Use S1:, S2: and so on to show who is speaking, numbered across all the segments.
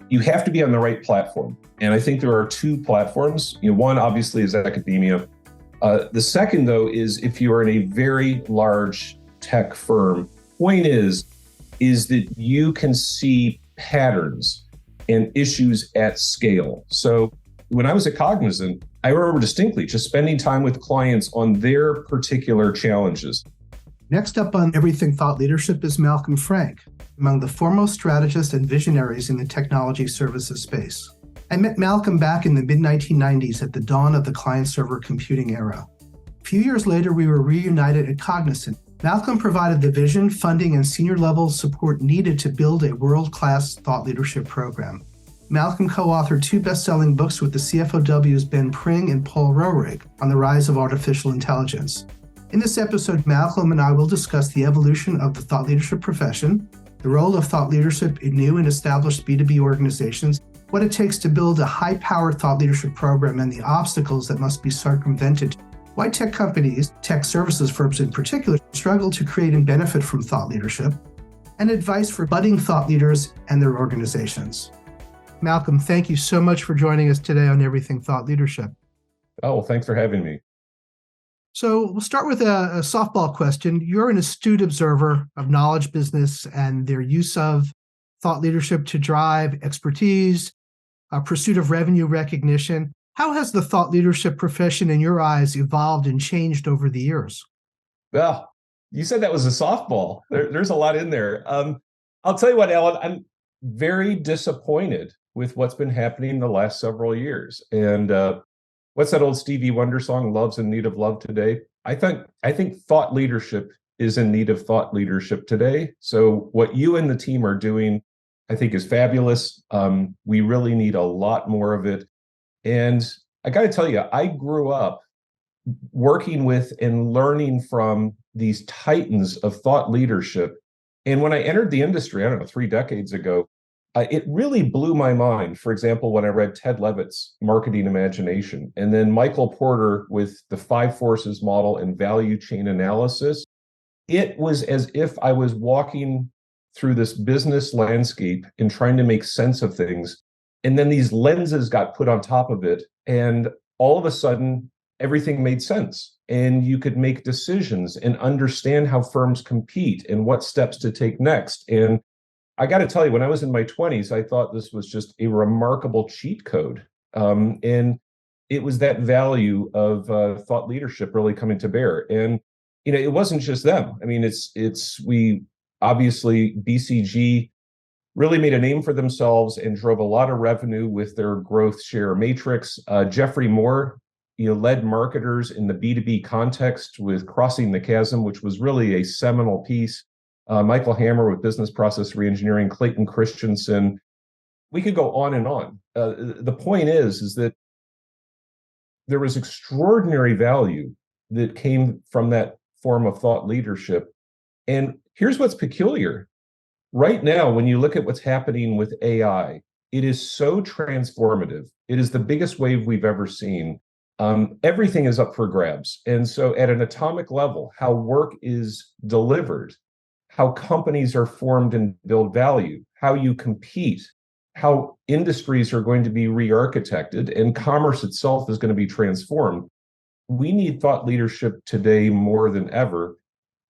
S1: you have to be on the right platform. And I think there are two platforms. One obviously is academia. The second, though, is if you are in a very large tech firm. Point is that you can see patterns and issues at scale. So when I was at Cognizant, I remember distinctly just spending time with clients on their particular challenges.
S2: Next up on Everything Thought Leadership is Malcolm Frank, among the foremost strategists and visionaries in the technology services space. I met Malcolm back in the mid-1990s at the dawn of the client-server computing era. A few years later, we were reunited at Cognizant. Malcolm provided the vision, funding, and senior-level support needed to build a world-class thought leadership program. Malcolm co-authored 2 best-selling books with the CFOW's Ben Pring and Paul Roehrig on the rise of artificial intelligence. In this episode, Malcolm and I will discuss the evolution of the thought leadership profession, the role of thought leadership in new and established B2B organizations, what it takes to build a high-powered thought leadership program, and the obstacles that must be circumvented, why tech companies, tech services firms in particular, struggle to create and benefit from thought leadership, and advice for budding thought leaders and their organizations. Malcolm, thank you so much for joining us today on Everything Thought Leadership.
S1: Oh, well, thanks for having me.
S2: So we'll start with a softball question. You're an astute observer of knowledge business and their use of thought leadership to drive expertise, pursuit of revenue recognition. How has the thought leadership profession in your eyes evolved and changed over the years?
S1: Well, you said that was a softball. There's a lot in there. I'll tell you what, Alan, I'm very disappointed with what's been happening in the last several years. And what's that old Stevie Wonder song, Love's in Need of Love Today? I think thought leadership is in need of thought leadership today. So what you and the team are doing, I think, is fabulous. We really need a lot more of it. And I got to tell you, I grew up working with and learning from these titans of thought leadership. And when I entered the industry, I don't know, 3 decades ago, it really blew my mind. For example, when I read Ted Levitt's Marketing Imagination, and then Michael Porter with the 5 Forces model and value chain analysis, it was as if I was walking through this business landscape and trying to make sense of things. And then these lenses got put on top of it. And all of a sudden, everything made sense. And you could make decisions and understand how firms compete and what steps to take next. And I got to tell you, when I was in my 20s, I thought this was just a remarkable cheat code. And it was that value of thought leadership really coming to bear. And, it wasn't just them. I mean, we obviously, BCG really made a name for themselves and drove a lot of revenue with their growth share matrix. Jeffrey Moore, led marketers in the B2B context with Crossing the Chasm, which was really a seminal piece. Michael Hammer with business process reengineering, Clayton Christensen. We could go on and on. The point is that there was extraordinary value that came from that form of thought leadership. And here's what's peculiar. Right now, when you look at what's happening with AI, it is so transformative. It is the biggest wave we've ever seen. Everything is up for grabs. And so at an atomic level, how work is delivered, how companies are formed and build value, how you compete, how industries are going to be re-architected, and commerce itself is going to be transformed. We need thought leadership today more than ever.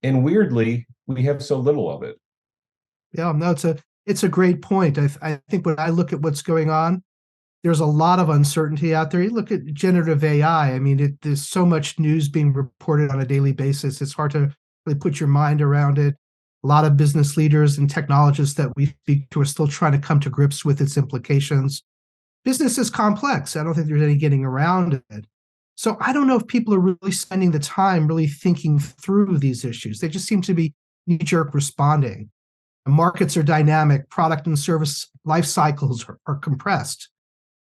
S1: And weirdly, we have so little of it.
S2: Yeah, no, it's a great point. I think when I look at what's going on, there's a lot of uncertainty out there. You look at generative AI. I mean, there's so much news being reported on a daily basis. It's hard to really put your mind around it. A lot of business leaders and technologists that we speak to are still trying to come to grips with its implications. Business is complex. I don't think there's any getting around it. So I don't know if people are really spending the time really thinking through these issues. They just seem to be knee-jerk responding. The markets are dynamic. Product and service life cycles are compressed.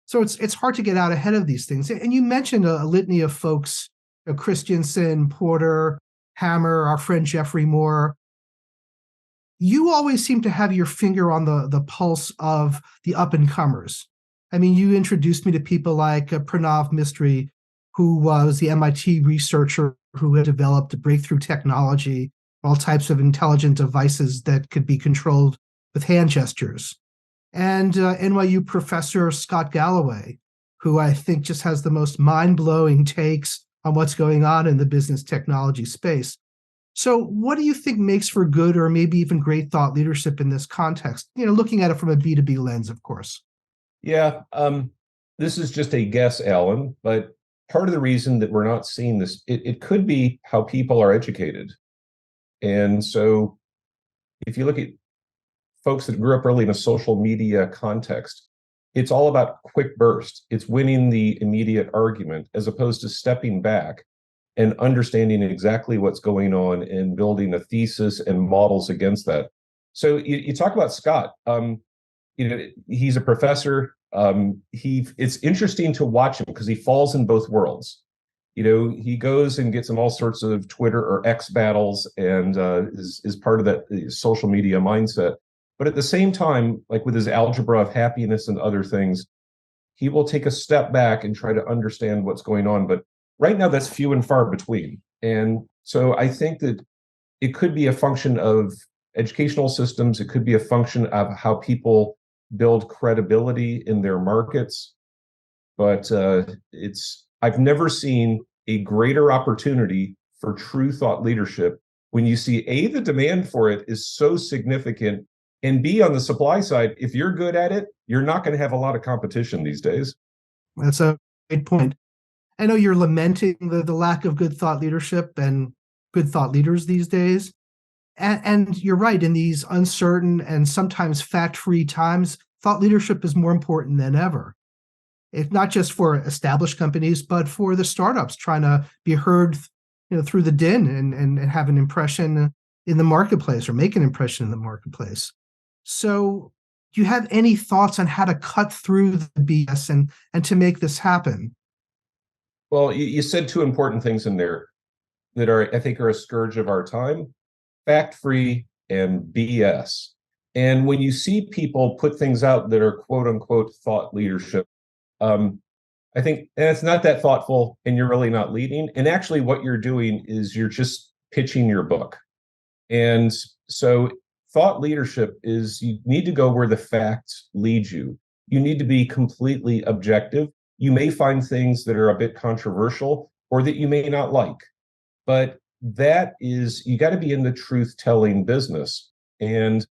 S2: So it's hard to get out ahead of these things. And you mentioned a litany of folks, Christensen, Porter, Hammer, our friend Jeffrey Moore. You always seem to have your finger on the pulse of the up-and-comers. I mean, you introduced me to people like Pranav Mistry, who was the MIT researcher who had developed breakthrough technology, all types of intelligent devices that could be controlled with hand gestures. and NYU professor Scott Galloway, who I think just has the most mind-blowing takes on what's going on in the business technology space. So what do you think makes for good or maybe even great thought leadership in this context? Looking at it from a B2B lens, of course.
S1: Yeah, this is just a guess, Alan, but part of the reason that we're not seeing this, it could be how people are educated. And so if you look at folks that grew up early in a social media context, it's all about quick burst. It's winning the immediate argument as opposed to stepping back and understanding exactly what's going on and building a thesis and models against that. So you talk about Scott. He's a professor. It's interesting to watch him because he falls in both worlds. He goes and gets in all sorts of Twitter or X battles and is part of that social media mindset. But at the same time, like with his algebra of happiness and other things, he will take a step back and try to understand what's going on. But right now, that's few and far between. And so I think that it could be a function of educational systems. It could be a function of how people build credibility in their markets. But I've never seen a greater opportunity for true thought leadership when you see A, the demand for it is so significant, and B, on the supply side, if you're good at it, you're not going to have a lot of competition these days.
S2: That's a great point. I know you're lamenting the lack of good thought leadership and good thought leaders these days. And you're right, in these uncertain and sometimes fact-free times, thought leadership is more important than ever. It's not just for established companies, but for the startups trying to be heard through the din and have an impression in the marketplace or make an impression in the marketplace. So do you have any thoughts on how to cut through the BS and to make this happen?
S1: Well, you said two important things in there that I think are a scourge of our time: fact-free and BS. And when you see people put things out that are quote unquote thought leadership, I think it's not that thoughtful and you're really not leading. And actually what you're doing is you're just pitching your book. And so thought leadership is you need to go where the facts lead you. You need to be completely objective. You may find things that are a bit controversial or that you may not like, but that is, you got to be in the truth-telling business and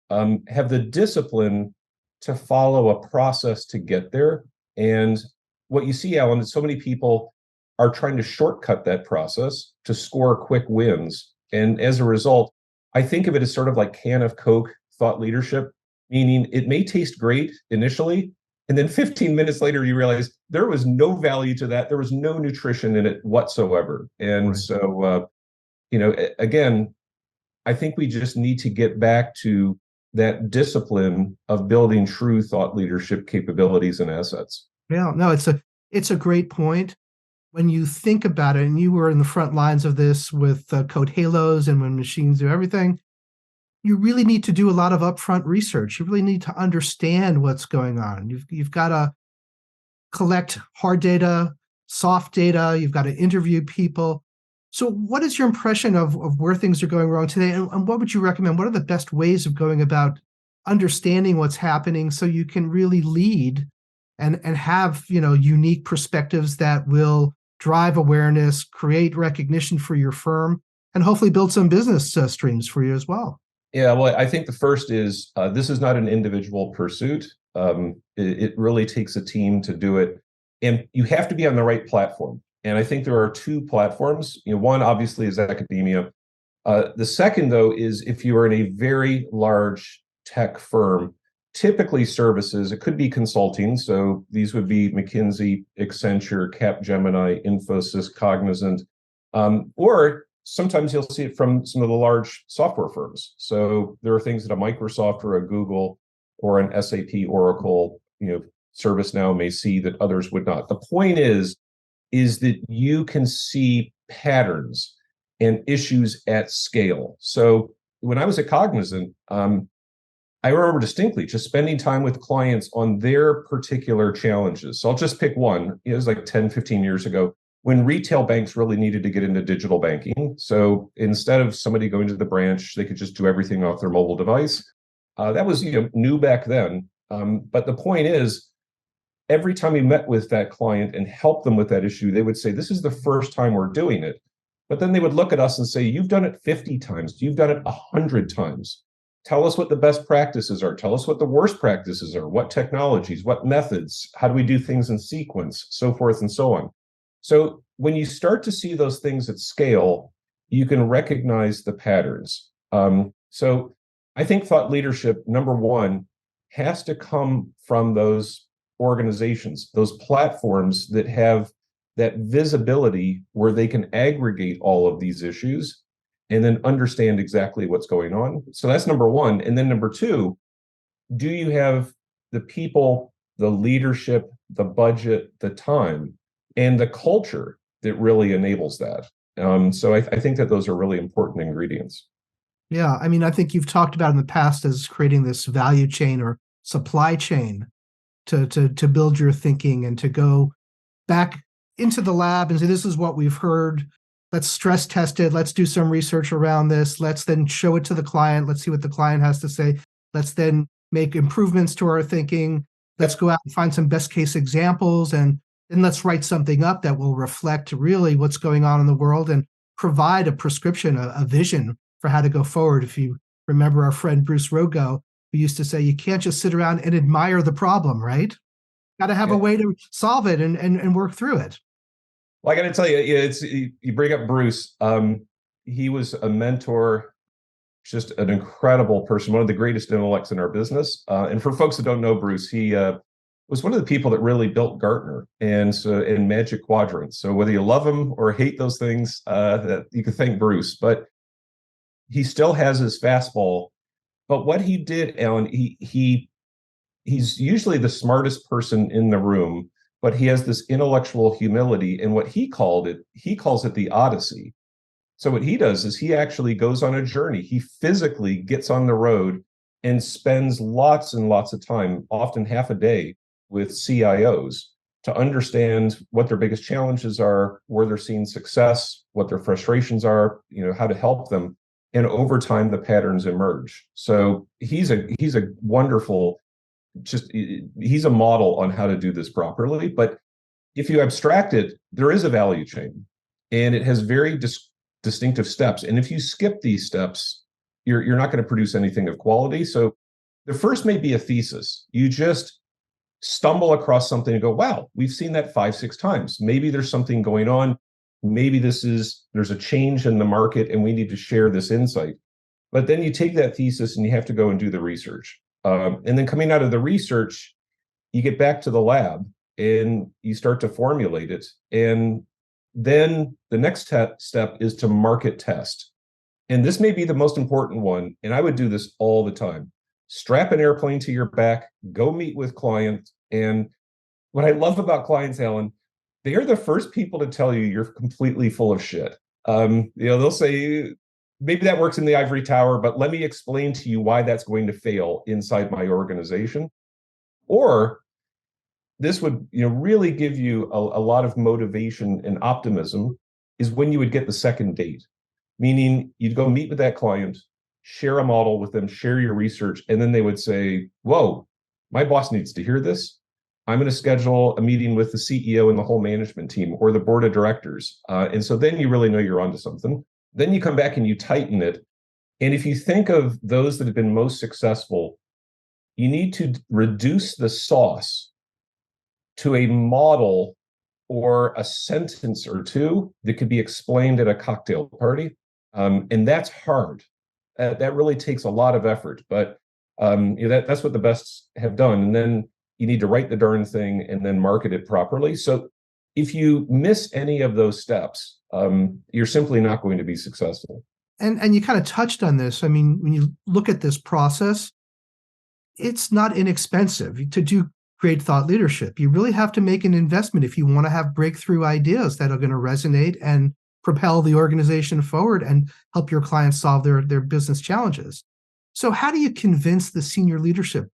S1: have the discipline to follow a process to get there. And what you see, Alan, is so many people are trying to shortcut that process to score quick wins. And as a result, I think of it as sort of like can of Coke thought leadership, meaning it may taste great initially, and then 15 minutes later, you realize there was no value to that. There was no nutrition in it whatsoever. And right. So, again, I think we just need to get back to that discipline of building true thought leadership capabilities and assets.
S2: Yeah, no, it's a great point. When you think about it, and you were in the front lines of this with code halos and when machines do everything, you really need to do a lot of upfront research. You really need to understand what's going on. You've got to collect hard data, soft data. You've got to interview people. So what is your impression of where things are going wrong today? And what would you recommend? What are the best ways of going about understanding what's happening so you can really lead and have unique perspectives that will drive awareness, create recognition for your firm, and hopefully build some business streams for you as well?
S1: Yeah, well, I think the first is this is not an individual pursuit. It really takes a team to do it. And you have to be on the right platform. And I think there are two platforms. One obviously is academia. The second, though, is if you are in a very large tech firm, typically services, it could be consulting. So these would be McKinsey, Accenture, Capgemini, Infosys, Cognizant, or sometimes you'll see it from some of the large software firms. So there are things that a Microsoft or a Google or an SAP, Oracle, ServiceNow may see that others would not. The point is that you can see patterns and issues at scale. So when I was at Cognizant, I remember distinctly just spending time with clients on their particular challenges. So I'll just pick one. It was like 10, 15 years ago when retail banks really needed to get into digital banking. So instead of somebody going to the branch, they could just do everything off their mobile device. That was new back then. But the point is, every time we met with that client and helped them with that issue, they would say, this is the first time we're doing it. But then they would look at us and say, you've done it 50 times, you've done it 100 times. Tell us what the best practices are. Tell us what the worst practices are. What technologies, what methods, how do we do things in sequence, so forth and so on. So when you start to see those things at scale, you can recognize the patterns. So I think thought leadership, number one, has to come from those organizations, those platforms that have that visibility where they can aggregate all of these issues and then understand exactly what's going on. So that's number one. And then number two, do you have the people, the leadership, the budget, the time, and the culture that really enables that? So I think that those are really important ingredients.
S2: Yeah, I mean, I think you've talked about in the past as creating this value chain or supply chain to build your thinking and to go back into the lab and say, this is what we've heard. Let's stress test it. Let's do some research around this. Let's then show it to the client. Let's see what the client has to say. Let's then make improvements to our thinking. Let's go out and find some best case examples, and then let's write something up that will reflect really what's going on in the world and provide a prescription, a vision for how to go forward. If you remember our friend Bruce Rogo, who used to say, you can't just sit around and admire the problem, right? Got to have a way to solve it and work through it.
S1: Well, I got to tell you, you bring up Bruce. He was a mentor, just an incredible person, one of the greatest intellects in our business. And for folks that don't know Bruce, he was one of the people that really built Gartner and so in Magic Quadrants. So whether you love him or hate those things, that you can thank Bruce. But he still has his fastball. But what he did, Alan, he's usually the smartest person in the room, but he has this intellectual humility. And what he calls it the Odyssey. So what he does is he actually goes on a journey. He physically gets on the road and spends lots and lots of time, often half a day, with CIOs to understand what their biggest challenges are, where they're seeing success, what their frustrations are, how to help them. And over time, the patterns emerge. So he's a wonderful, he's a model on how to do this properly. But if you abstract it, there is a value chain, and it has very distinctive steps. And if you skip these steps, you're not going to produce anything of quality. So the first may be a thesis. You just stumble across something and go, wow, we've seen that 5-6 times. Maybe there's something going on. Maybe there's a change in the market and we need to share this insight. But then you take that thesis and you have to go and do the research. And then coming out of the research, you get back to the lab and you start to formulate it. And then the next step is to market test. And this may be the most important one. And I would do this all the time. Strap an airplane to your back, go meet with clients. And what I love about clients, Alan, they are the first people to tell you you're completely full of shit. They'll say, maybe that works in the ivory tower, but let me explain to you why that's going to fail inside my organization. Or this would really give you a lot of motivation and optimism, is when you would get the second date, meaning you'd go meet with that client, share a model with them, share your research, and then they would say, whoa, my boss needs to hear this. I'm going to schedule a meeting with the CEO and the whole management team or the board of directors. And so then you really know you're onto something. Then you come back and you tighten it. And if you think of those that have been most successful, you need to reduce the sauce to a model or a sentence or two that could be explained at a cocktail party. And that's hard. That really takes a lot of effort, but that's what the best have done. And then you need to write the darn thing and then market it properly. So if you miss any of those steps, you're simply not going to be successful.
S2: And you kind of touched on this. I mean, when you look at this process, it's not inexpensive to do great thought leadership. You really have to make an investment if you want to have breakthrough ideas that are going to resonate and propel the organization forward and help your clients solve their business challenges. So how do you convince the senior leadership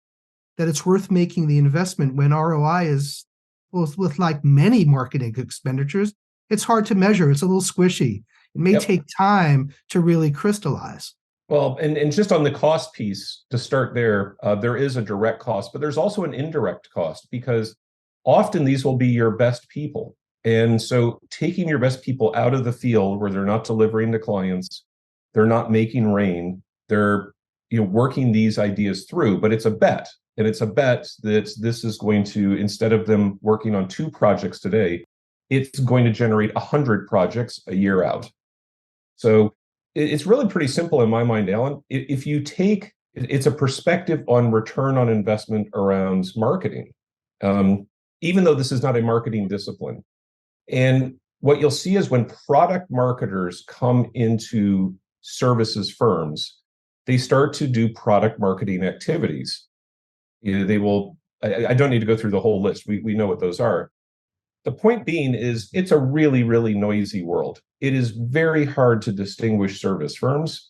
S2: that it's worth making the investment when ROI is, well, with like many marketing expenditures, it's hard to measure. It's a little squishy. It may take time to really crystallize.
S1: Well, and just on the cost piece to start there, there is a direct cost, but there's also an indirect cost because often these will be your best people. And so taking your best people out of the field where they're not delivering to clients, they're not making rain, they're working these ideas through, but it's a bet. And it's a bet that this is going to, instead of them working on 2 projects today, it's going to generate 100 projects a year out. So it's really pretty simple in my mind, Alan. If you take, it's a perspective on return on investment around marketing, even though this is not a marketing discipline. And what you'll see is when product marketers come into services firms, they start to do product marketing activities. They will, I don't need to go through the whole list. We know what those are. The point being is it's a really, really noisy world. It is very hard to distinguish service firms,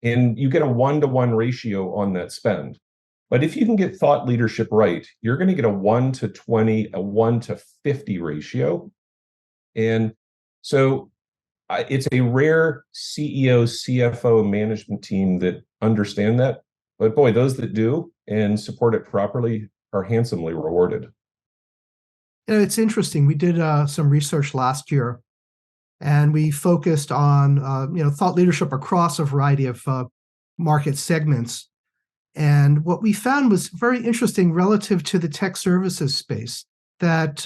S1: and you get a 1-to-1 ratio on that spend. But if you can get thought leadership right, you're going to get a 1-to-20, a 1-to-50 ratio. And so it's a rare CEO, CFO management team that understand that. But boy, those that do and support it properly are handsomely rewarded.
S2: It's interesting. We did some research last year, and we focused on thought leadership across a variety of market segments. And what we found was very interesting relative to the tech services space, that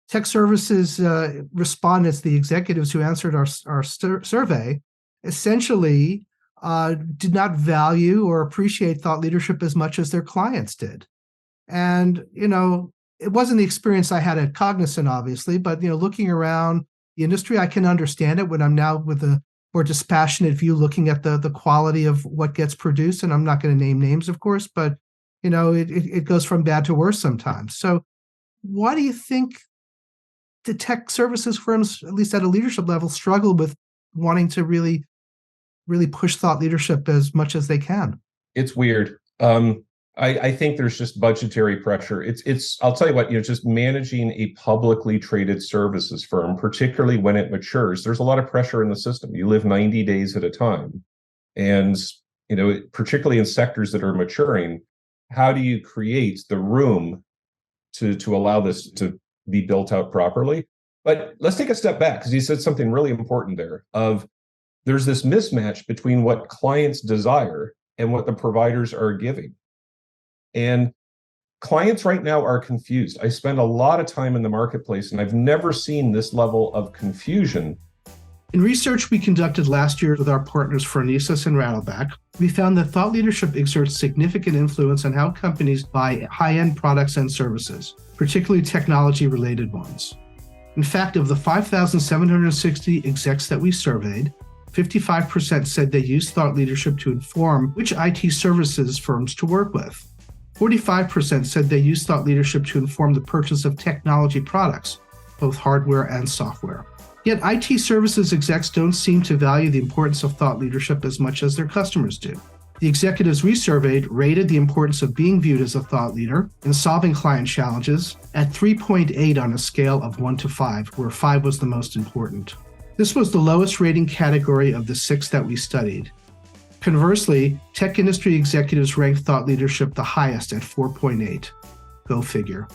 S2: tech services respondents, the executives who answered our survey, essentially did not value or appreciate thought leadership as much as their clients did. And, it wasn't the experience I had at Cognizant, obviously, but, looking around the industry, I can understand it when I'm now with a more dispassionate view, looking at the quality of what gets produced. And I'm not going to name names, of course, but, it goes from bad to worse sometimes. So why do you think the tech services firms, at least at a leadership level, struggle with wanting to really, really push thought leadership as much as they can?
S1: It's weird. I think there's just budgetary pressure. I'll tell you what, just managing a publicly traded services firm, particularly when it matures, there's a lot of pressure in the system. You live 90 days at a time. And, particularly in sectors that are maturing, how do you create the room to allow this to be built out properly? But let's take a step back, because you said something really important there of there's this mismatch between what clients desire and what the providers are giving. And clients right now are confused. I spend a lot of time in the marketplace, and I've never seen this level of confusion.
S2: In research we conducted last year with our partners Phronesis and Rattleback, we found that thought leadership exerts significant influence on how companies buy high-end products and services, particularly technology-related ones. In fact, of the 5,760 execs that we surveyed, 55% said they use thought leadership to inform which IT services firms to work with. 45% said they use thought leadership to inform the purchase of technology products, both hardware and software. Yet IT services execs don't seem to value the importance of thought leadership as much as their customers do. The executives we surveyed rated the importance of being viewed as a thought leader in solving client challenges at 3.8 on a scale of 1 to 5, where 5 was the most important. This was the lowest rating category of the 6 that we studied. Conversely, tech industry executives ranked thought leadership the highest at 4.8. Go figure.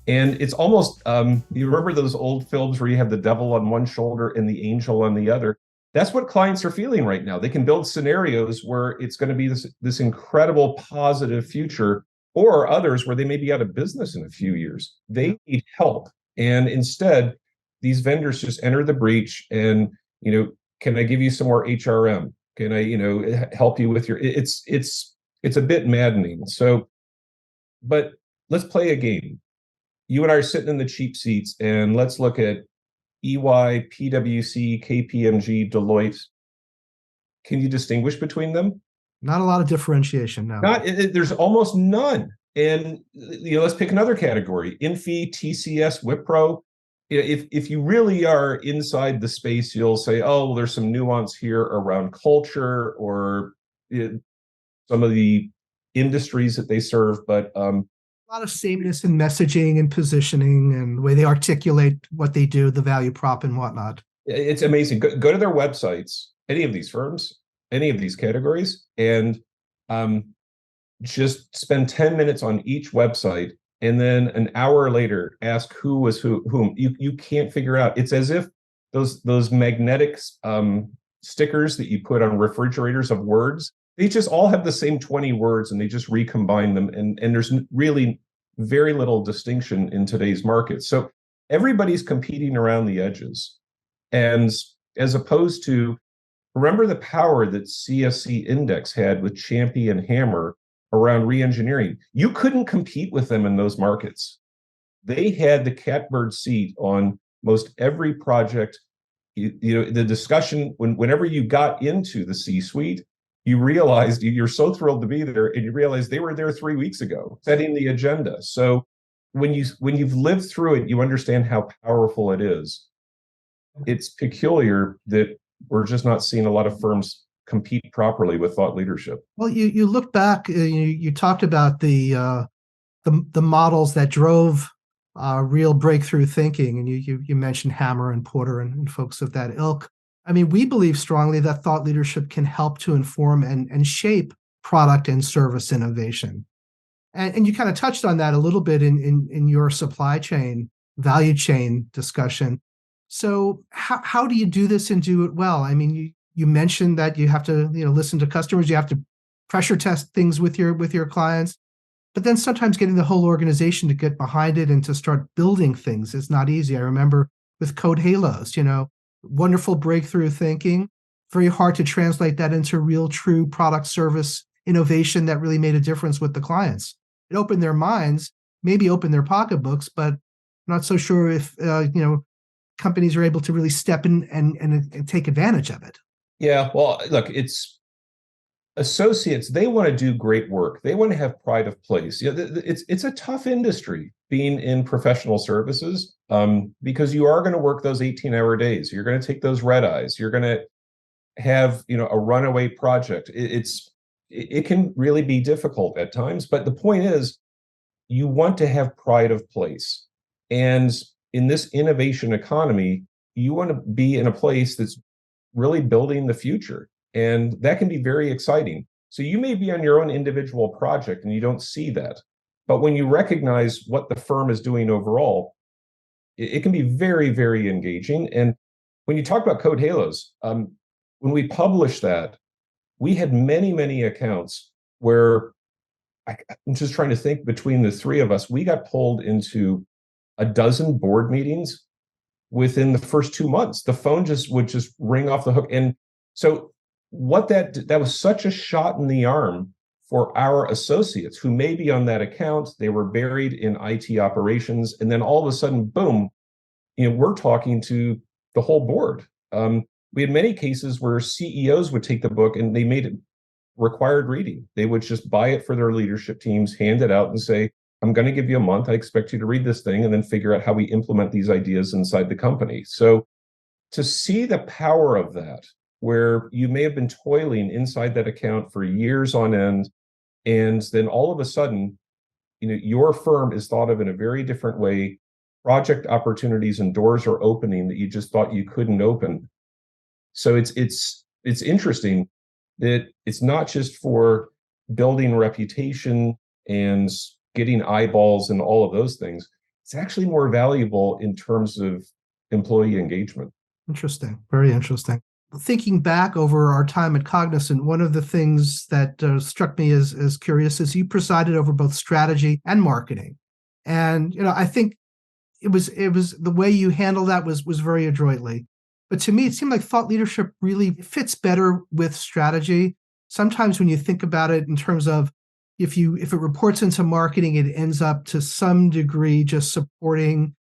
S1: And it's almost, you remember those old films where you have the devil on one shoulder and the angel on the other? That's what clients are feeling right now. They can build scenarios where it's going to be this incredible positive future, or others where they may be out of business in a few years. They need help. And instead, these vendors just enter the breach and, can I give you some more HRM? Can I, help you with your, it's a bit maddening. So, but let's play a game. You and I are sitting in the cheap seats, and let's look at EY, PwC, KPMG, Deloitte. Can you distinguish between them?
S2: Not a lot of differentiation now.
S1: There's almost none. And let's pick another category: Infi, TCS, Wipro. If you really are inside the space, you'll say, oh, well, there's some nuance here around culture or some of the industries that they serve, but
S2: a lot of sameness in messaging and positioning and the way they articulate what they do, the value prop and whatnot.
S1: It's amazing. Go to their websites, any of these firms, any of these categories, and um, just spend 10 minutes on each website, and then an hour later ask who was whom. You can't figure out. It's as if those magnetic stickers that you put on refrigerators of words, they just all have the same 20 words, and they just recombine them, and there's really very little distinction in today's market. So everybody's competing around the edges. And as opposed to, remember the power that CSC Index had with Champy and Hammer around reengineering. You couldn't compete with them in those markets. They had the catbird seat on most every project. The discussion, whenever you got into the C-suite, you realized you're so thrilled to be there, and you realize they were there 3 weeks ago, setting the agenda. So when you've lived through it, you understand how powerful it is. It's peculiar that we're just not seeing a lot of firms compete properly with thought leadership.
S2: Well, you look back, you talked about the models that drove real breakthrough thinking, and you mentioned Hammer and Porter and folks of that ilk. I mean, we believe strongly that thought leadership can help to inform and shape product and service innovation. And you kind of touched on that a little bit in your supply chain, value chain discussion. So how do you do this and do it well? I mean, you mentioned that you have to listen to customers, you have to pressure test things with your clients, but then sometimes getting the whole organization to get behind it and to start building things is not easy. I remember with code halos, wonderful breakthrough thinking, very hard to translate that into real, true product service innovation that really made a difference with the clients. It opened their minds, maybe opened their pocketbooks, but I'm not so sure if companies are able to really step in and take advantage of it.
S1: Yeah, well, look, it's associates. They want to do great work. They want to have pride of place. It's a tough industry being in professional services, because you are going to work those 18-hour days. You're going to take those red eyes. You're going to have a runaway project. It can really be difficult at times. But the point is, you want to have pride of place, and in this innovation economy, you want to be in a place that's really building the future. And that can be very exciting. So you may be on your own individual project and you don't see that. But when you recognize what the firm is doing overall, it can be very, very engaging. And when you talk about code halos, when we published that, we had many, many accounts where I'm just trying to think, between the three of us, we got pulled into a dozen board meetings within the first 2 months. The phone would just ring off the hook. And so that was such a shot in the arm for our associates who may be on that account. They were buried in IT operations. And then all of a sudden, boom, we're talking to the whole board. We had many cases where CEOs would take the book and they made it required reading. They would just buy it for their leadership teams, hand it out and say, I'm going to give you a month. I expect you to read this thing and then figure out how we implement these ideas inside the company. So to see the power of that, where you may have been toiling inside that account for years on end, and then all of a sudden, your firm is thought of in a very different way. Project opportunities and doors are opening that you just thought you couldn't open. So it's interesting that it's not just for building reputation and getting eyeballs and all of those things. It's actually more valuable in terms of employee engagement.
S2: Interesting. Very interesting. Thinking back over our time at Cognizant, one of the things that struck me as curious is you presided over both strategy and marketing. And, I think it was the way you handled that was very adroitly. But to me, it seemed like thought leadership really fits better with strategy. Sometimes when you think about it in terms of if it reports into marketing, it ends up to some degree just supporting,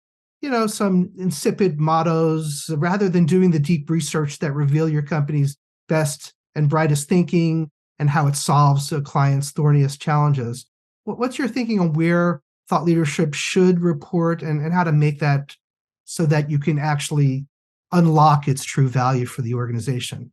S2: some insipid mottos rather than doing the deep research that reveal your company's best and brightest thinking and how it solves a client's thorniest challenges. What's your thinking on where thought leadership should report and how to make that so that you can actually unlock its true value for the organization?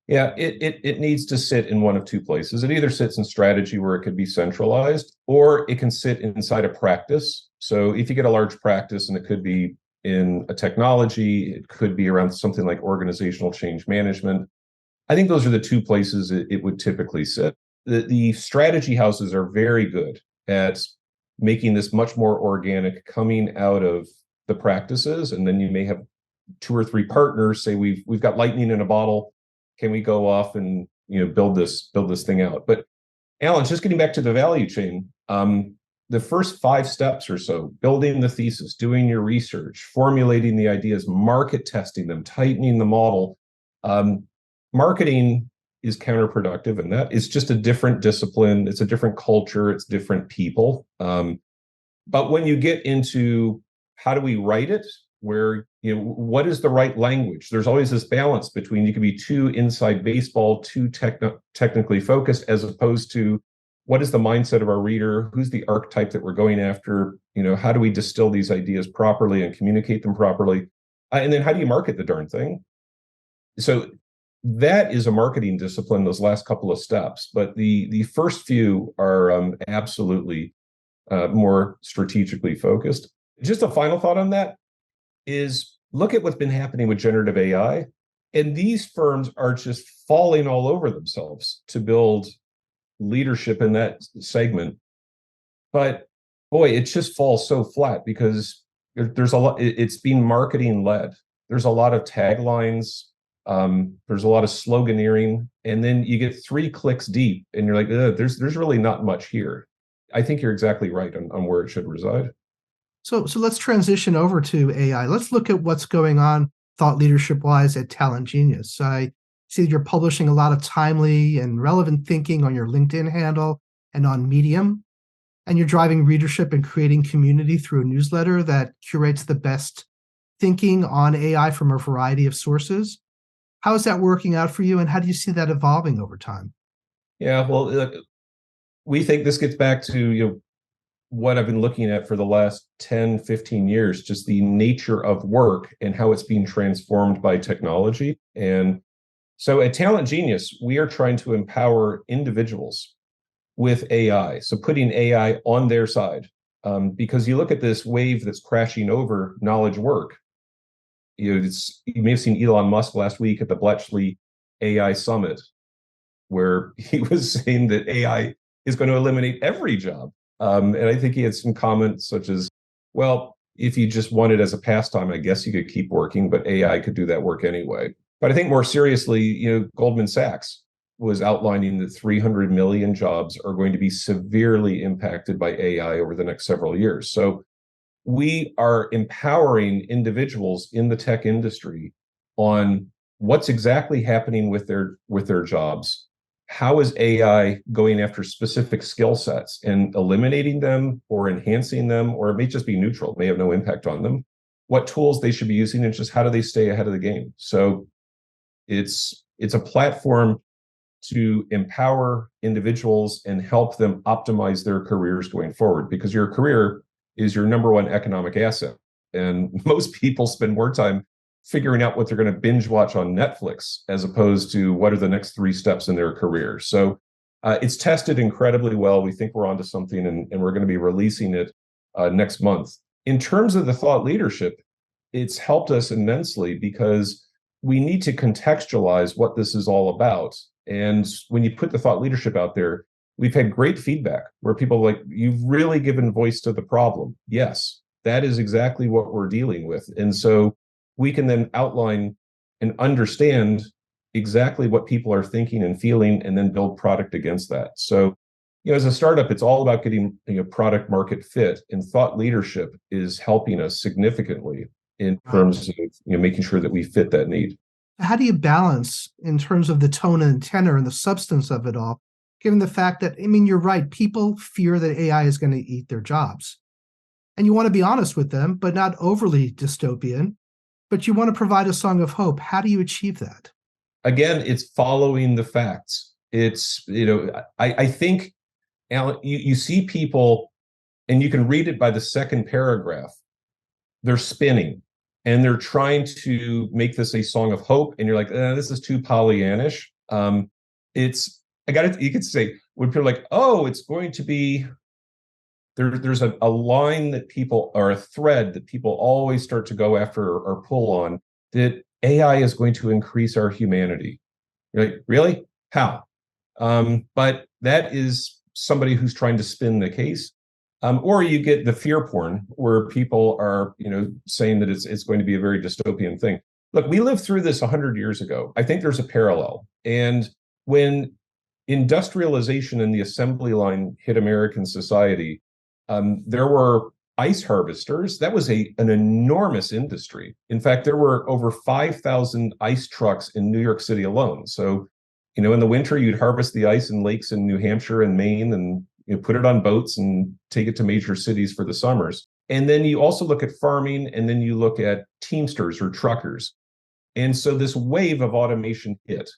S1: Yeah, it needs to sit in one of two places. It either sits in strategy, where it could be centralized, or it can sit inside a practice. So if you get a large practice, and it could be in a technology, it could be around something like organizational change management. I think those are the two places it would typically sit. The strategy houses are very good at making this much more organic coming out of the practices. And then you may have two or three partners say, we've got lightning in a bottle. Can we go off and build this thing out? But Alan, just getting back to the value chain, the first 5 steps or so, building the thesis, doing your research, formulating the ideas, market testing them, tightening the model. Marketing is counterproductive, and that is just a different discipline. It's a different culture. It's different people. But when you get into how do we write it, where what is the right language? There's always this balance between you can be too inside baseball, too technically focused, as opposed to what is the mindset of our reader? Who's the archetype that we're going after? How do we distill these ideas properly and communicate them properly? And then how do you market the darn thing? So that is a marketing discipline, those last couple of steps. But the first few are absolutely more strategically focused. Just a final thought on that is look at what's been happening with generative AI. And these firms are just falling all over themselves to build leadership in that segment. But boy, it just falls so flat because there's a lot, it's being marketing led. There's a lot of taglines. There's a lot of sloganeering. And then you get 3 clicks deep and you're like, there's really not much here. I think you're exactly right on where it should reside.
S2: So let's transition over to AI. Let's look at what's going on thought leadership wise at TalentGenius. I see you're publishing a lot of timely and relevant thinking on your LinkedIn handle and on Medium, and you're driving readership and creating community through a newsletter that curates the best thinking on AI from a variety of sources. How is that working out for you, and how do you see that evolving over time?
S1: Yeah, well, we think this gets back to what I've been looking at for the last 10, 15 years, just the nature of work and how it's being transformed by technology. And so at TalentGenius, we are trying to empower individuals with AI. So putting AI on their side, because you look at this wave that's crashing over knowledge work. You may have seen Elon Musk last week at the Bletchley AI Summit, where he was saying that AI is going to eliminate every job. And I think he had some comments such as, well, if you just want it as a pastime, I guess you could keep working, but AI could do that work anyway. But I think more seriously, Goldman Sachs was outlining that 300 million jobs are going to be severely impacted by AI over the next several years. So we are empowering individuals in the tech industry on what's exactly happening with their jobs. How is AI going after specific skill sets and eliminating them or enhancing them, or it may just be neutral, it may have no impact on them, what tools they should be using, and just how do they stay ahead of the game. So it's a platform to empower individuals and help them optimize their careers going forward, because your career is your number one economic asset. And most people spend more time figuring out what they're going to binge watch on Netflix as opposed to what are the next 3 steps in their career. So it's tested incredibly well. We think we're onto something, and we're going to be releasing it next month. In terms of the thought leadership, it's helped us immensely because we need to contextualize what this is all about. And when you put the thought leadership out there, we've had great feedback where people are like, you've really given voice to the problem. Yes, that is exactly what we're dealing with. And so we can then outline and understand exactly what people are thinking and feeling, and then build product against that. So, as a startup, it's all about getting product market fit, and thought leadership is helping us significantly in terms of making sure that we fit that need.
S2: How do you balance in terms of the tone and tenor and the substance of it all, given the fact that, you're right, people fear that AI is going to eat their jobs. And you want to be honest with them, but not overly dystopian. But you want to provide a song of hope. How do you achieve that?
S1: Again, it's following the facts. It's, I think, Alan, you see people, and you can read it by the second paragraph, they're spinning and they're trying to make this a song of hope. And you're like, this is too Pollyannish. You could say, when people are like, oh, it's going to be, there's a line that people, or a thread that people always start to go after or pull on, that AI is going to increase our humanity. You're like, really? How? But that is somebody who's trying to spin the case. Or you get the fear porn where people are, saying that it's going to be a very dystopian thing. Look, we lived through this 100 years ago. I think there's a parallel. And when industrialization and the assembly line hit American society, there were ice harvesters. That was an enormous industry. In fact, there were over 5,000 ice trucks in New York City alone. So, in the winter, you'd harvest the ice in lakes in New Hampshire and Maine and put it on boats and take it to major cities for the summers. And then you also look at farming, and then you look at teamsters or truckers. And so this wave of automation hit.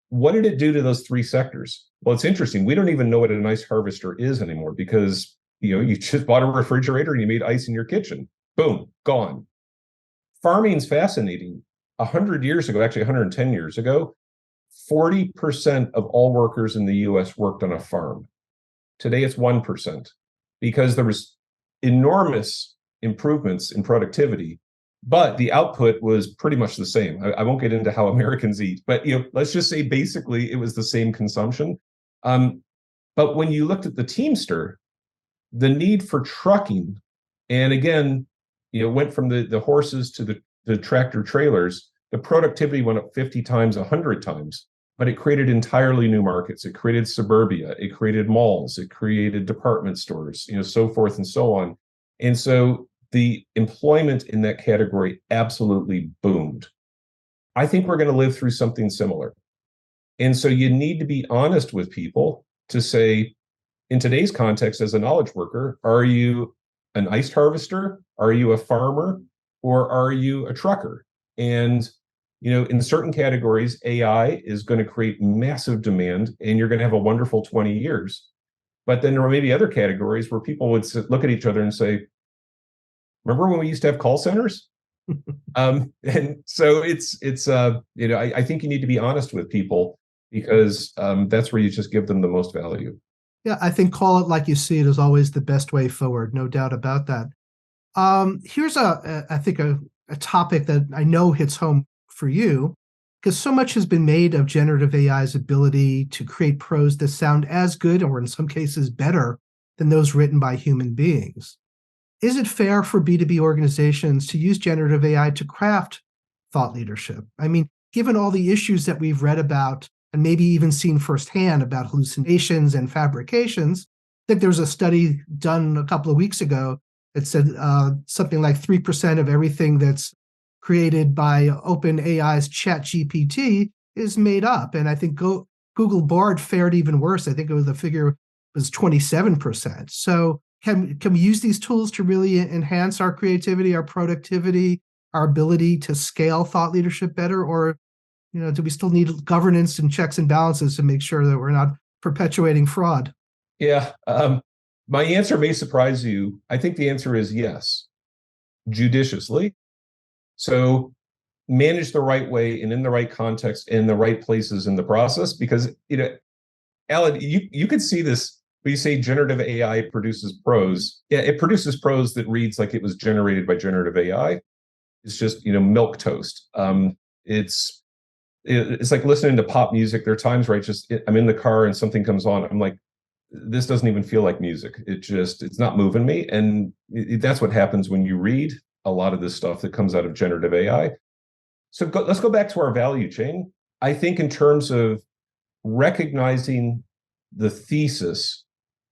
S1: What did it do to those three sectors? Well, it's interesting. We don't even know what an ice harvester is anymore because, you just bought a refrigerator and you made ice in your kitchen. Boom, gone. Farming's fascinating. 100 years ago, actually 110 years ago, 40% of all workers in the US worked on a farm. Today it's 1% because there was enormous improvements in productivity, but the output was pretty much the same. I won't get into how Americans eat, but let's just say basically it was the same consumption. But when you looked at the Teamster, the need for trucking, and again, went from the horses to the tractor trailers, the productivity went up 50 times, 100 times, but it created entirely new markets. It created suburbia, it created malls, it created department stores, so forth and so on. And so the employment in that category absolutely boomed. I think we're going to live through something similar. And so you need to be honest with people to say, in today's context, as a knowledge worker, are you an ice harvester? Are you a farmer? Or are you a trucker? And, in certain categories, AI is going to create massive demand and you're going to have a wonderful 20 years. But then there may be other categories where people would look at each other and say, remember when we used to have call centers? And so I think you need to be honest with people because that's where you just give them the most value.
S2: Yeah, I think call it like you see it is always the best way forward. No doubt about that. Here's I think a topic that I know hits home for you, because so much has been made of generative AI's ability to create prose that sound as good, or in some cases better, than those written by human beings. Is it fair for B2B organizations to use generative AI to craft thought leadership? I mean, given all the issues that we've read about and maybe even seen firsthand about hallucinations and fabrications, I think there was a study done a couple of weeks ago that said something like 3% of everything that's created by OpenAI's ChatGPT is made up. And I think Google Bard fared even worse. I think the figure was 27%. So can we use these tools to really enhance our creativity, our productivity, our ability to scale thought leadership better? Or, do we still need governance and checks and balances to make sure that we're not perpetuating fraud?
S1: Yeah. My answer may surprise you. I think the answer is yes, judiciously. So manage the right way and in the right context, in the right places in the process, because, Alan, you could see this. We say generative AI produces prose. Yeah, it produces prose that reads like it was generated by generative AI. It's just, milk toast. It's like listening to pop music. There are times where I'm in the car and something comes on. I'm like, this doesn't even feel like music. It's not moving me. And that's what happens when you read a lot of this stuff that comes out of generative AI. So let's go back to our value chain. I think in terms of recognizing the thesis,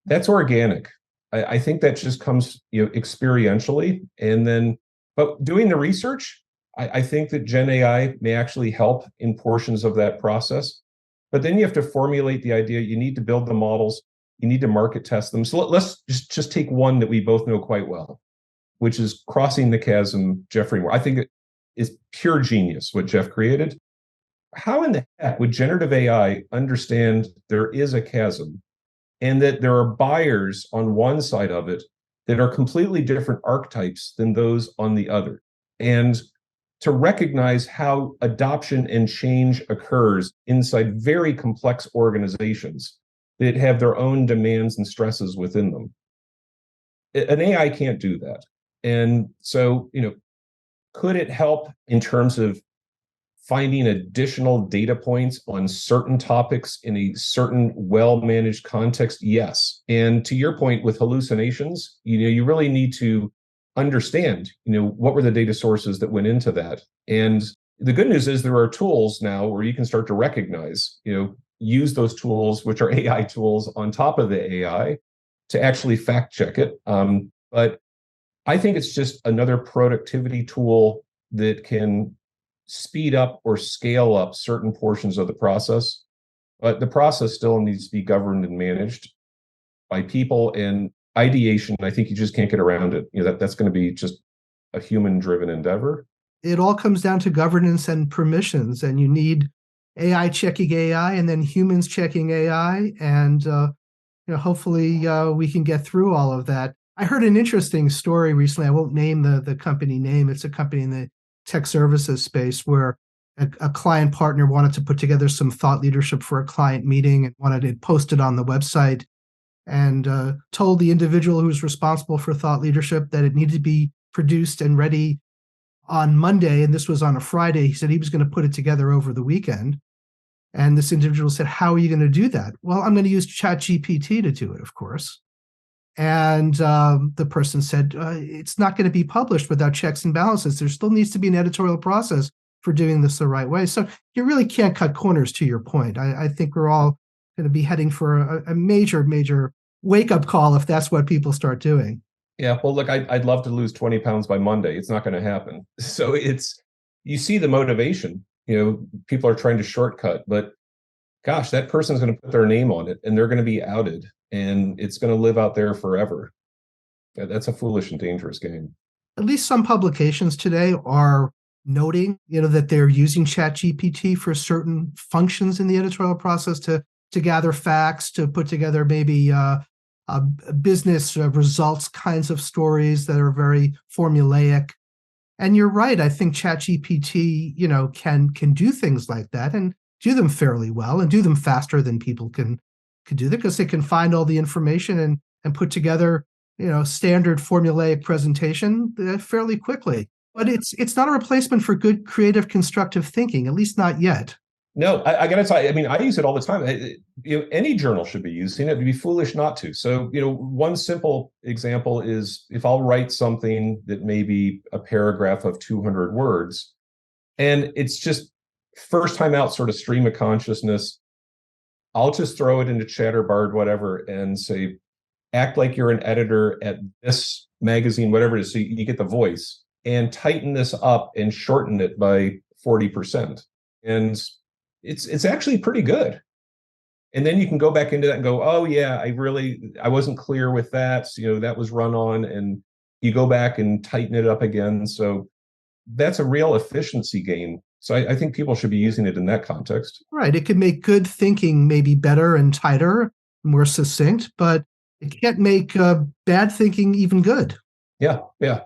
S1: that's organic. I think that just comes, experientially. And then, but doing the research, I think that Gen AI may actually help in portions of that process. But then you have to formulate the idea. You need to build the models. You need to market test them. So let's just take one that we both know quite well, which is Crossing the Chasm, Geoffrey Moore. I think it is pure genius what Jeff created. How in the heck would generative AI understand there is a chasm and that there are buyers on one side of it that are completely different archetypes than those on the other? And to recognize how adoption and change occurs inside very complex organizations that have their own demands and stresses within them. An AI can't do that. And so, could it help in terms of finding additional data points on certain topics in a certain well-managed context, yes. And to your point with hallucinations, you really need to understand, what were the data sources that went into that. And the good news is there are tools now where you can start to recognize, use those tools, which are AI tools on top of the AI, to actually fact check it. But I think it's just another productivity tool that can speed up or scale up certain portions of the process. But the process still needs to be governed and managed by people, and ideation, I think you just can't get around it. That's going to be just a human-driven endeavor.
S2: It all comes down to governance and permissions, and you need AI checking AI and then humans checking AI, and hopefully we can get through all of that. I heard an interesting story recently. I won't name the company name. It's a company in the tech services space where a client partner wanted to put together some thought leadership for a client meeting and wanted it posted on the website, and told the individual who was responsible for thought leadership that it needed to be produced and ready on Monday. And this was on a Friday. He said he was going to put it together over the weekend. And this individual said, "How are you going to do that?" "Well, I'm going to use ChatGPT to do it, of course." And the person said, "It's not going to be published without checks and balances. There still needs to be an editorial process for doing this the right way." So you really can't cut corners, to your point. I think we're all going to be heading for a major, major wake-up call if that's what people start doing.
S1: Yeah, well, look, I'd love to lose 20 pounds by Monday. It's not going to happen. So you see the motivation, people are trying to shortcut, but gosh, that person's going to put their name on it and they're going to be outed and it's going to live out there forever. That's a foolish and dangerous game.
S2: At least some publications today are noting, that they're using ChatGPT for certain functions in the editorial process to gather facts, to put together maybe business results kinds of stories that are very formulaic. And you're right. I think ChatGPT, can do things like that and do them fairly well and do them faster than people can do that, because it can find all the information and put together, standard formulaic presentation fairly quickly. But it's not a replacement for good creative constructive thinking, at least not yet.
S1: No, I got to tell you, I use it all the time. Any journal should be using it. It'd be foolish not to. So, one simple example is if I'll write something that may be a paragraph of 200 words, and it's just first time out sort of stream of consciousness, I'll just throw it into Chatterbard, whatever, and say, act like you're an editor at this magazine, whatever it is. So you get the voice and tighten this up and shorten it by 40%. And it's actually pretty good. And then you can go back into that and go, oh yeah, I wasn't clear with that. So, that was run on, and you go back and tighten it up again. So that's a real efficiency gain. So I think people should be using it in that context.
S2: Right. It can make good thinking maybe better and tighter, more succinct, but it can't make bad thinking even good.
S1: Yeah,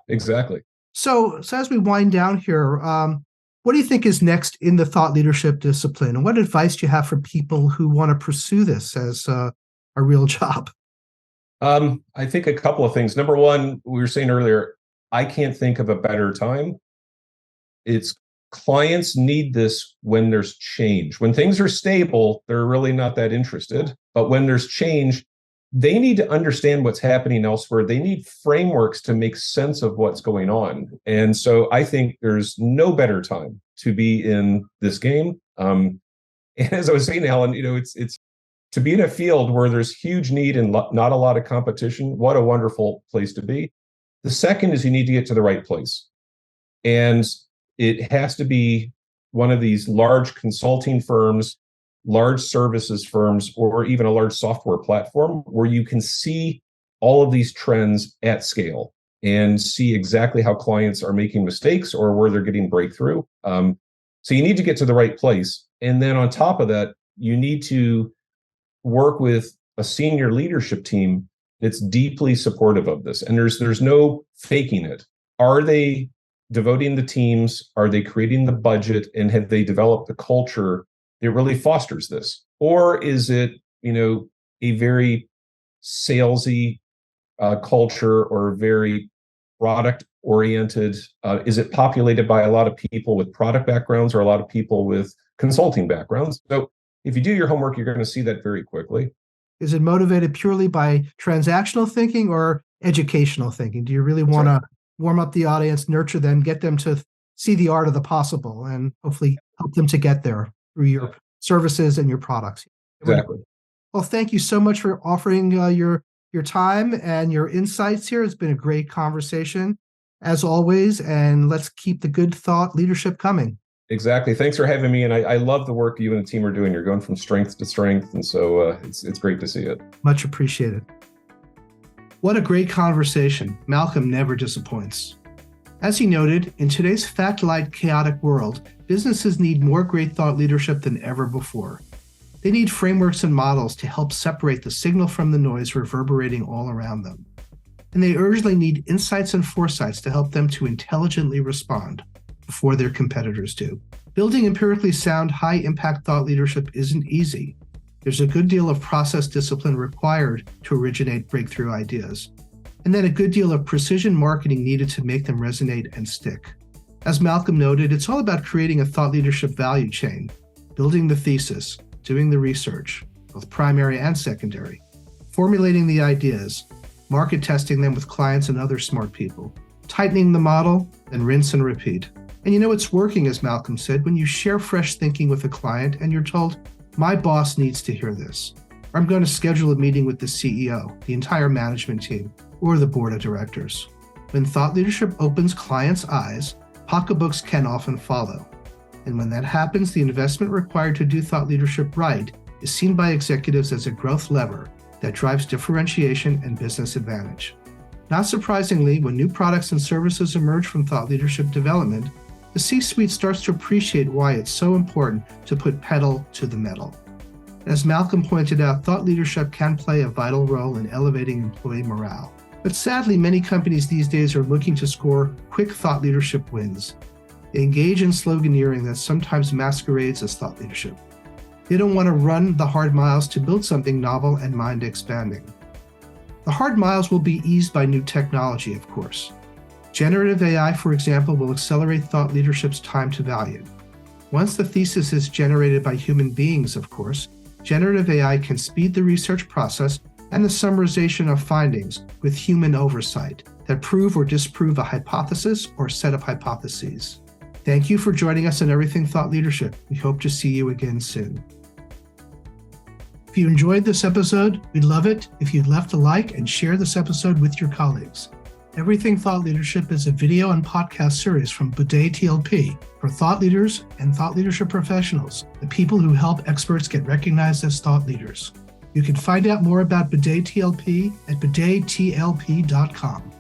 S1: exactly.
S2: So as we wind down here, what do you think is next in the thought leadership discipline? And what advice do you have for people who want to pursue this as a real job?
S1: I think a couple of things. Number one, we were saying earlier, I can't think of a better time. It's clients need this when there's change. When things are stable, they're really not that interested. But when there's change, they need to understand what's happening elsewhere. They need frameworks to make sense of what's going on. And so I think there's no better time to be in this game. And as I was saying, Alan, it's to be in a field where there's huge need and not a lot of competition. What a wonderful place to be. The second is you need to get to the right place. And it has to be one of these large consulting firms, large services firms, or even a large software platform where you can see all of these trends at scale and see exactly how clients are making mistakes or where they're getting breakthrough. So you need to get to the right place. And then on top of that, you need to work with a senior leadership team that's deeply supportive of this. And there's no faking it. Are they devoting the teams? Are they creating the budget? And have they developed the culture that really fosters this? Or is it, a very salesy culture or very product oriented? Is it populated by a lot of people with product backgrounds or a lot of people with consulting backgrounds? So if you do your homework, you're going to see that very quickly.
S2: Is it motivated purely by transactional thinking or educational thinking? Do you really want to warm up the audience, nurture them, get them to see the art of the possible, and hopefully help them to get there through your services and your products?
S1: Exactly.
S2: Well, thank you so much for offering your time and your insights here. It's been a great conversation, as always, and let's keep the good thought leadership coming.
S1: Exactly. Thanks for having me. And I love the work you and the team are doing. You're going from strength to strength. And so it's great to see it.
S2: Much appreciated. What a great conversation. Malcolm never disappoints. As he noted, in today's fact-light, chaotic world, businesses need more great thought leadership than ever before. They need frameworks and models to help separate the signal from the noise reverberating all around them. And they urgently need insights and foresights to help them to intelligently respond before their competitors do. Building empirically sound, high-impact thought leadership isn't easy. There's a good deal of process discipline required to originate breakthrough ideas, and then a good deal of precision marketing needed to make them resonate and stick. As Malcolm noted, it's all about creating a thought leadership value chain, building the thesis, doing the research, both primary and secondary, formulating the ideas, market testing them with clients and other smart people, tightening the model, then rinse and repeat. And you know it's working, as Malcolm said, when you share fresh thinking with a client and you're told, my boss needs to hear this, or I'm going to schedule a meeting with the CEO, the entire management team, or the board of directors. When thought leadership opens clients' eyes, pocketbooks can often follow. And when that happens, the investment required to do thought leadership right is seen by executives as a growth lever that drives differentiation and business advantage. Not surprisingly, when new products and services emerge from thought leadership development, the C-suite starts to appreciate why it's so important to put pedal to the metal. As Malcolm pointed out, thought leadership can play a vital role in elevating employee morale. But sadly, many companies these days are looking to score quick thought leadership wins. They engage in sloganeering that sometimes masquerades as thought leadership. They don't want to run the hard miles to build something novel and mind-expanding. The hard miles will be eased by new technology, of course. Generative AI, for example, will accelerate thought leadership's time to value. Once the thesis is generated by human beings, of course, generative AI can speed the research process and the summarization of findings with human oversight that prove or disprove a hypothesis or set of hypotheses. Thank you for joining us on Everything Thought Leadership. We hope to see you again soon. If you enjoyed this episode, we'd love it if you'd left a like and share this episode with your colleagues. Everything Thought Leadership is a video and podcast series from Boudet TLP for thought leaders and thought leadership professionals, the people who help experts get recognized as thought leaders. You can find out more about Boudet TLP at boudettlp.com.